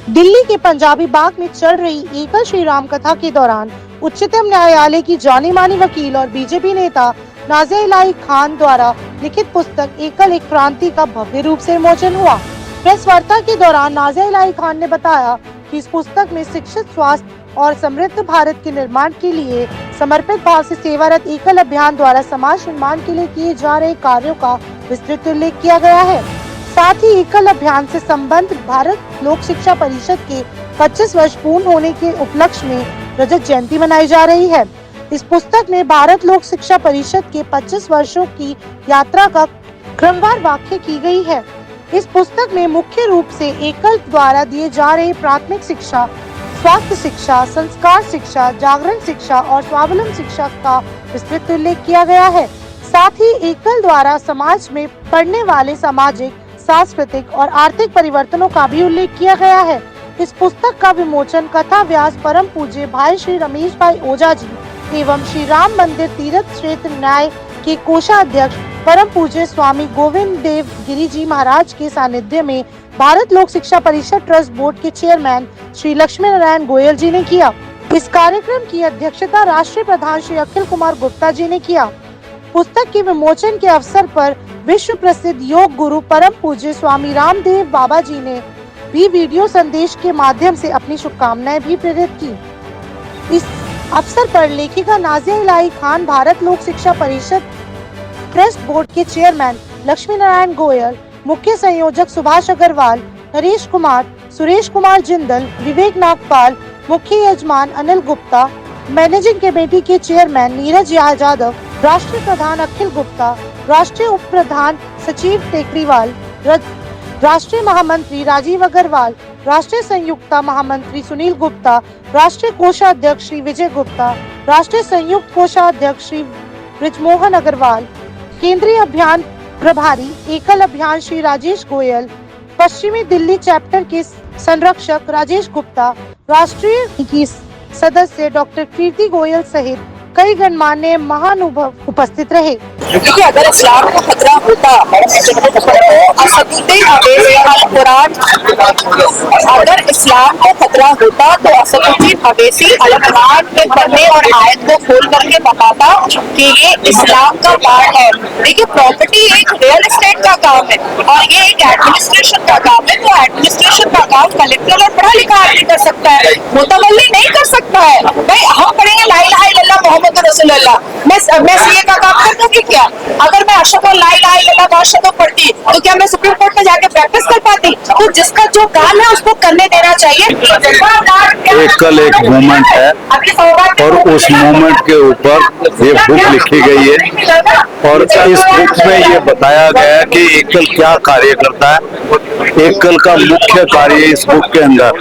दिल्ली के पंजाबी बाग में चल रही एकल श्री राम कथा के दौरान उच्चतम न्यायालय की जानी मानी वकील और बीजेपी नेता नाज़िया इलाही खान द्वारा लिखित पुस्तक एकल एक क्रांति का भव्य रूप से विमोचन हुआ। प्रेस वार्ता के दौरान नाज़िया इलाही खान ने बताया कि इस पुस्तक में शिक्षित, स्वास्थ्य और समृद्ध भारत के निर्माण के लिए समर्पित भाव से सेवारत एकल अभियान द्वारा समाज निर्माण के लिए किए जा रहे कार्यों का विस्तृत उल्लेख किया गया है। साथ ही एकल अभियान से संबंध भारत लोक शिक्षा परिषद के 25 वर्ष पूर्ण होने के उपलक्ष्य में रजत जयंती मनाई जा रही है। इस पुस्तक में भारत लोक शिक्षा परिषद के 25 वर्षों की यात्रा का क्रमवार व्याख्या की गई है। इस पुस्तक में मुख्य रूप से एकल द्वारा दिए जा रहे प्राथमिक शिक्षा, स्वास्थ्य शिक्षा, संस्कार शिक्षा, जागरण शिक्षा और स्वावलंबन शिक्षा का विस्तृत उल्लेख किया गया है। साथ ही एकल द्वारा समाज में पड़ने वाले सामाजिक, सांस्कृतिक और आर्थिक परिवर्तनों का भी उल्लेख किया गया है। इस पुस्तक का विमोचन कथा व्यास परम पूज्य भाई श्री रमेश भाई ओझा जी एवं श्री राम मंदिर तीर्थ क्षेत्र न्याय के कोषाध्यक्ष परम पूज्य स्वामी गोविंद देव गिरी जी महाराज के सानिध्य में भारत लोक शिक्षा परिषद ट्रस्ट बोर्ड के चेयरमैन श्री लक्ष्मी नारायण गोयल जी ने किया। इस कार्यक्रम की अध्यक्षता राष्ट्रीय प्रधान श्री अखिल कुमार गुप्ता जी ने किया। पुस्तक के विमोचन के अवसर पर विश्व प्रसिद्ध योग गुरु परम पूज्य स्वामी रामदेव बाबा जी ने भी वीडियो संदेश के माध्यम से अपनी शुभकामनाएं भी प्रेरित की। इस अवसर पर लेखिका नाज़िया इलाही खान, भारत लोक शिक्षा परिषद ट्रस्ट बोर्ड के चेयरमैन लक्ष्मी नारायण गोयल, मुख्य संयोजक सुभाष अग्रवाल, नरेश कुमार, सुरेश कुमार जिंदल, विवेक नागपाल, मुख्य यजमान अनिल गुप्ता, मैनेजिंग कमेटी के चेयरमैन नीरज यादव, राष्ट्रीय प्रधान अखिल गुप्ता, राष्ट्रीय उप प्रधान सचिव टेकरीवाल, राष्ट्रीय महामंत्री राजीव अग्रवाल, राष्ट्रीय संयुक्ता महामंत्री सुनील गुप्ता, राष्ट्रीय कोषाध्यक्ष श्री विजय गुप्ता, राष्ट्रीय संयुक्त कोषाध्यक्ष श्री ब्रिजमोहन अग्रवाल, केंद्रीय अभियान प्रभारी एकल अभियान श्री राजेश गोयल, पश्चिमी दिल्ली चैप्टर के संरक्षक राजेश गुप्ता, राष्ट्रीय की सदस्य डॉक्टर कीर्ति गोयल सहित कई गणमान्य महानुभाव उपस्थित रहे। देखिए, अगर इस्लाम को खतरा होता अगर इस्लाम को खतरा होता तो असदुद्दीन अवैसी अल कुरान के पन्ने और आयत को खोल करके बताता कि ये इस्लाम का पार्ट है। देखिए, प्रॉपर्टी एक रियल एस्टेट का काम है और ये एक एडमिनिस्ट्रेशन का काम है। तो एडमिनिस्ट्रेशन का काम कलेक्टर और पढ़ा लिखा आदमी कर सकता है, मुतवल्ली नहीं कर सकता है। भाई, हम पढ़ेंगे ला इलाहा इल्लल्लाह मोहम्मद रसूलुल्लाह, मैं सीए का काम कर दूंगी क्या? अगर मैं अशहदु ला इलाहा इल्लल्लाह व अशहदु पढ़ती तो क्या मैं सुप्रीम कोर्ट में जाके प्रैक्टिस कर पाती? तो जिसका जो काम है उसको करने देना चाहिए। एकल एक मूवमेंट है और उस मूवमेंट के ऊपर ये बुक लिखी गई है और इस बुक में ये बताया गया है कि एकल क्या कार्य करता है। एकल का मुख्य कार्य इस बुक के अंदर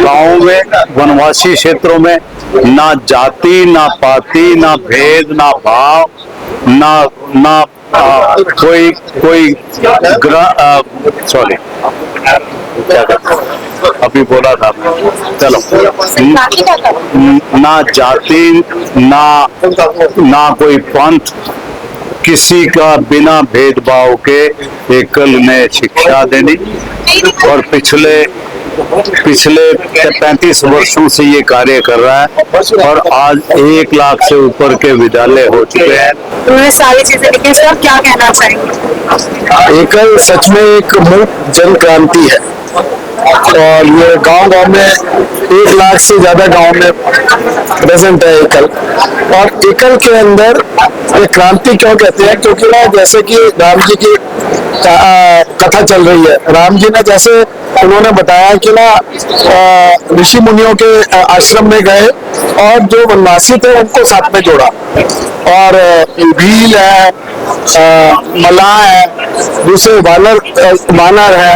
गाँव में, वनवासी क्षेत्रों में ना जाति, ना पाति, ना भेद, ना भाव, ना कोई सॉरी क्या अभी बोला था, चलो, ना जाति, ना कोई पंथ, किसी का बिना भेदभाव के एकल ने शिक्षा देनी और पिछले 35 वर्षों से ये कार्य कर रहा है और आज 1 लाख से ऊपर के विद्यालय हो चुके हैं। उन्होंने सारी चीजें लिखी, सर क्या कहना चाहिए? एकल सच में एक मूक जन क्रांति है और ये गांव में 1 लाख से ज्यादा गांव में प्रेजेंट है एकल। और एकल के अंदर ये क्रांति क्यों कहते हैं? क्योंकि ना जैसे कि राम जी की कथा चल रही है, राम जी ने जैसे उन्होंने बताया कि ना ऋषि मुनियों के आश्रम में गए और जो वनवासी थे उनको साथ में जोड़ा और भील है, मलाह है, दूसरे वानर है,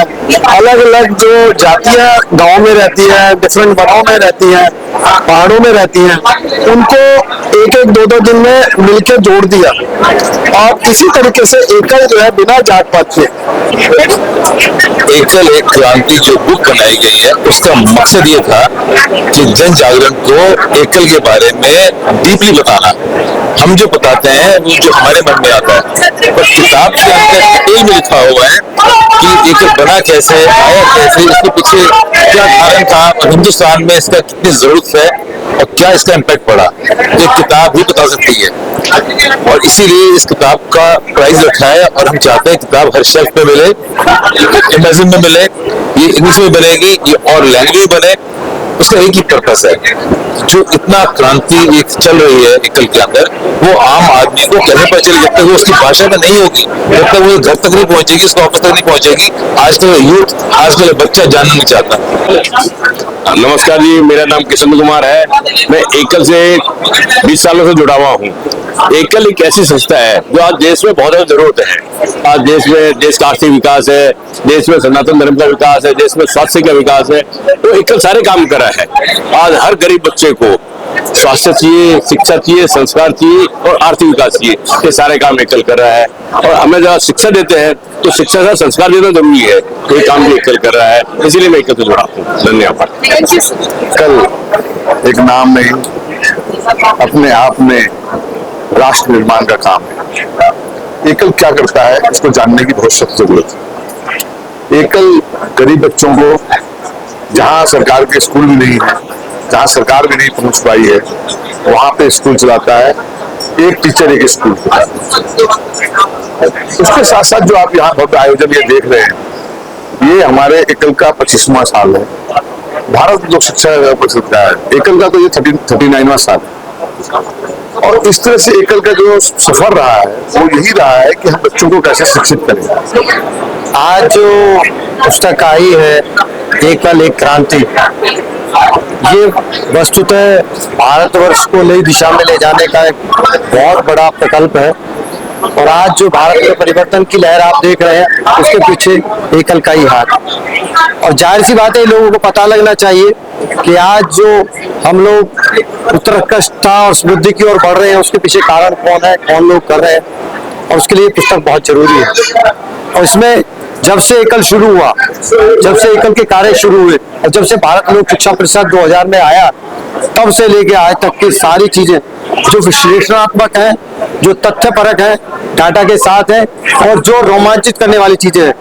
अलग अलग जो जातियां गांव में रहती है, डिफरेंट वनों में रहती हैं, पहाड़ों में रहती हैं, उनको एक 2 दिन में मिलकर जोड़ दिया और इसी तरीके से एकल जो है बिना जात पात के एकल एक क्रांति जो बुक बनाई गई है उसका मकसद ये था कि जन जागरण को एकल के बारे में डीपली बताना। हम जो बताते हैं वो जो हमारे मन में आता है, पर किताब के अंदर डिटेल में लिखा हुआ है कि एकल बना कैसे, आया कैसे, इसके पीछे क्या कारण था और हिंदुस्तान में इसका कितनी जरूरत है और क्या इसका इम्पैक्ट पड़ा, ये किताब भी बता सकती है। और इसीलिए इस किताब का प्राइस रखा है और हम चाहते हैं किताब हर शेल्फ पे मिले, अमेज़न में मिले, ये इंग्लिश में बनेगी, ये और लैंग्वेज बने। उसका एक ही पर्पस है, जो इतना क्रांति एक चल रही है एकल के अंदर, वो आम आदमी को कैसे पता चले, जब तक वो उसकी भाषा में नहीं होगी, जब तक वो घर तक नहीं पहुंचेगी, उसके ऑफिस तक नहीं पहुंचेगी। आजकल यूथ, आजकल बच्चा जानना नहीं चाहता। नमस्कार जी, मेरा नाम किशन कुमार है। मैं एकल से 20 सालों से जुड़ा हुआ हूँ। एकल एक ऐसी संस्था है जो आज देश में बहुत ज्यादा जरूरत है। आज देश का आर्थिक विकास है, देश में सनातन धर्म का विकास है, देश में स्वास्थ्य का विकास है, तो एकल सारे काम कर रहा है। आज हर गरीब बच्चे को स्वास्थ्य चाहिए, शिक्षा चाहिए, संस्कार चाहिए और आर्थिक विकास चाहिए, ये सारे काम एकल कर रहा है। और हमें जब शिक्षा देते हैं तो शिक्षा का संस्कार देना जरूरी है, ये काम भी एकल कर रहा है, इसीलिए मैं एकल से जुड़ा हूँ। धन्यवाद। एकल एक नाम नहीं, अपने आप में राष्ट्र निर्माण का काम है। एकल क्या करता है इसको जानने की बहुत सख्त जरूरत है। एकल गरीब बच्चों को, जहाँ सरकार के स्कूल भी नहीं है, जहाँ सरकार भी नहीं पहुंच पाई है, वहां पे स्कूल चलाता है। एक टीचर एक स्कूल चलाता है। उसके साथ साथ जो आप यहाँ भव्य आयोजन ये देख रहे हैं, ये हमारे एकल का 25वां साल है। भारत लोक शिक्षा परिषद का है, एकल का तो ये 39वां साल है। और इस तरह से एकल का जो सफर रहा है वो यही रहा है कि हम बच्चों को कैसे शिक्षित करें। आज जो पुस्तक आई है एकल एक क्रांति, ये वस्तुतः भारतवर्ष को नई दिशा में ले जाने का एक बहुत बड़ा प्रकल्प है। और आज जो भारत में परिवर्तन की लहर आप देख रहे हैं, उसके पीछे एकल का ही हाथ। और जाहिर सी बात है, लोगों को पता लगना चाहिए कि आज जो हम लोग उत्कृष्टता और समृद्धि की ओर बढ़ रहे हैं, उसके पीछे कारण कौन है, कौन लोग कर रहे हैं, और उसके लिए पुस्तक बहुत जरूरी है। और इसमें जब से एकल शुरू हुआ, जब से एकल के कार्य शुरू हुए और जब से भारत लोक शिक्षा परिषद 2000 में आया, तब से लेके आज तक की सारी चीजें जो विश्लेषणात्मक है, जो तथ्यपरक है, डाटा के साथ है, और जो रोमांचित करने वाली चीजें हैं,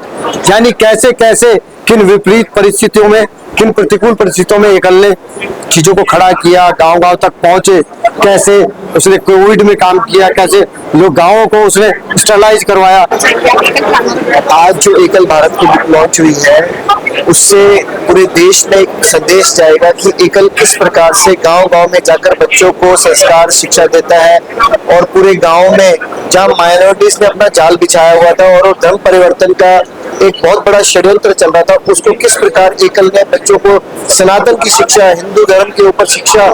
यानी कैसे कैसे किन विपरीत परिस्थितियों में, किन प्रतिकूल परिस्थितियों में एकल ने चीजों को खड़ा किया, गांव गांव तक पहुंचे, कैसे उसने कोविड में काम किया, कैसे लोग गांवों को उसने स्टरलाइज करवाया। आज जो एकल भारत की बुक लॉन्च हुई है, उससे पूरे देश में एक संदेश जाएगा कि एकल किस प्रकार से गांव गांव में जाकर बच्चों को संस्कार शिक्षा देता है, और पूरे गांव में जहां माइनॉरिटीज ने अपना जाल बिछाया हुआ था और धर्म परिवर्तन का एक बहुत बड़ा षड्यंत्र चल रहा था, उसको किस प्रकार एकल ने बच्चों को सनातन की शिक्षा, हिंदू धर्म के ऊपर शिक्षा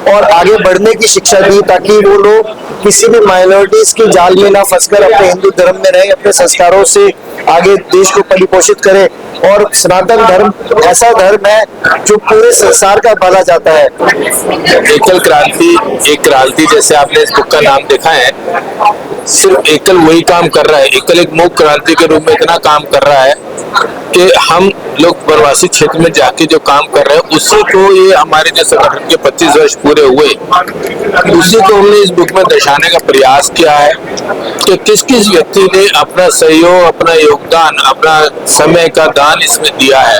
और आगे बढ़ने की शिक्षा दी, ताकि वो लोग किसी भी माइनॉरिटीज के जाल में ना फंसकर अपने हिंदू धर्म में रहें, अपने संस्कारों से आगे देश को परिपोषित करें। और सनातन धर्म ऐसा धर्म है जो पूरे संसार का भला चाहता है। एकल क्रांति एक क्रांति, जैसे आपने इस बुक का नाम देखा है, सिर्फ एकल वही काम कर रहा है। एकल एक मूक क्रांति के रूप में इतना काम कर रहा है कि हम लोग वनवासी क्षेत्र में जाके जो काम कर रहे हैं, उसी को, ये हमारे जो संगठन के 25 वर्ष पूरे हुए, उसी को हमने इस बुक में दर्शाने का प्रयास किया है कि किस किस व्यक्ति ने अपना सहयोग, अपना योगदान, अपना समय का दान इसमें दिया है।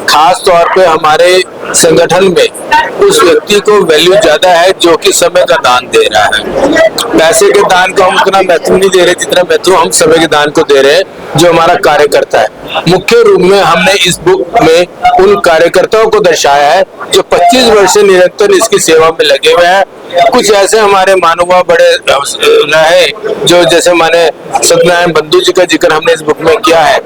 खास तौर पे हमारे संगठन में उस व्यक्ति को वैल्यू ज्यादा है जो कि समय का दान दे रहा है। पैसे के दान को हम उतना महत्व नहीं दे रहे जितना महत्व हम समय के दान को दे रहे हैं, जो हमारा कार्य करता है। मुख्य रूप में हमने इस बुक में उन कार्यकर्ताओं को दर्शाया है जो 25 वर्ष से निरंतर इसकी सेवा में लगे हुए हैं। कुछ ऐसे हमारे महानुभाव बड़े रहे जो, जैसे माने सत्यनारायण बंधु जी का जिक्र हमने इस बुक में किया है,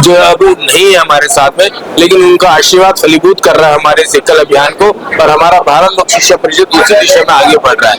जो अब नहीं है हमारे साथ में, लेकिन उनका आशीर्वाद फलीभूत कर रहा है हमारे एकल अभियान को, और हमारा भारत लोक शिक्षा परिषद उसी दिशा में आगे बढ़ रहा है।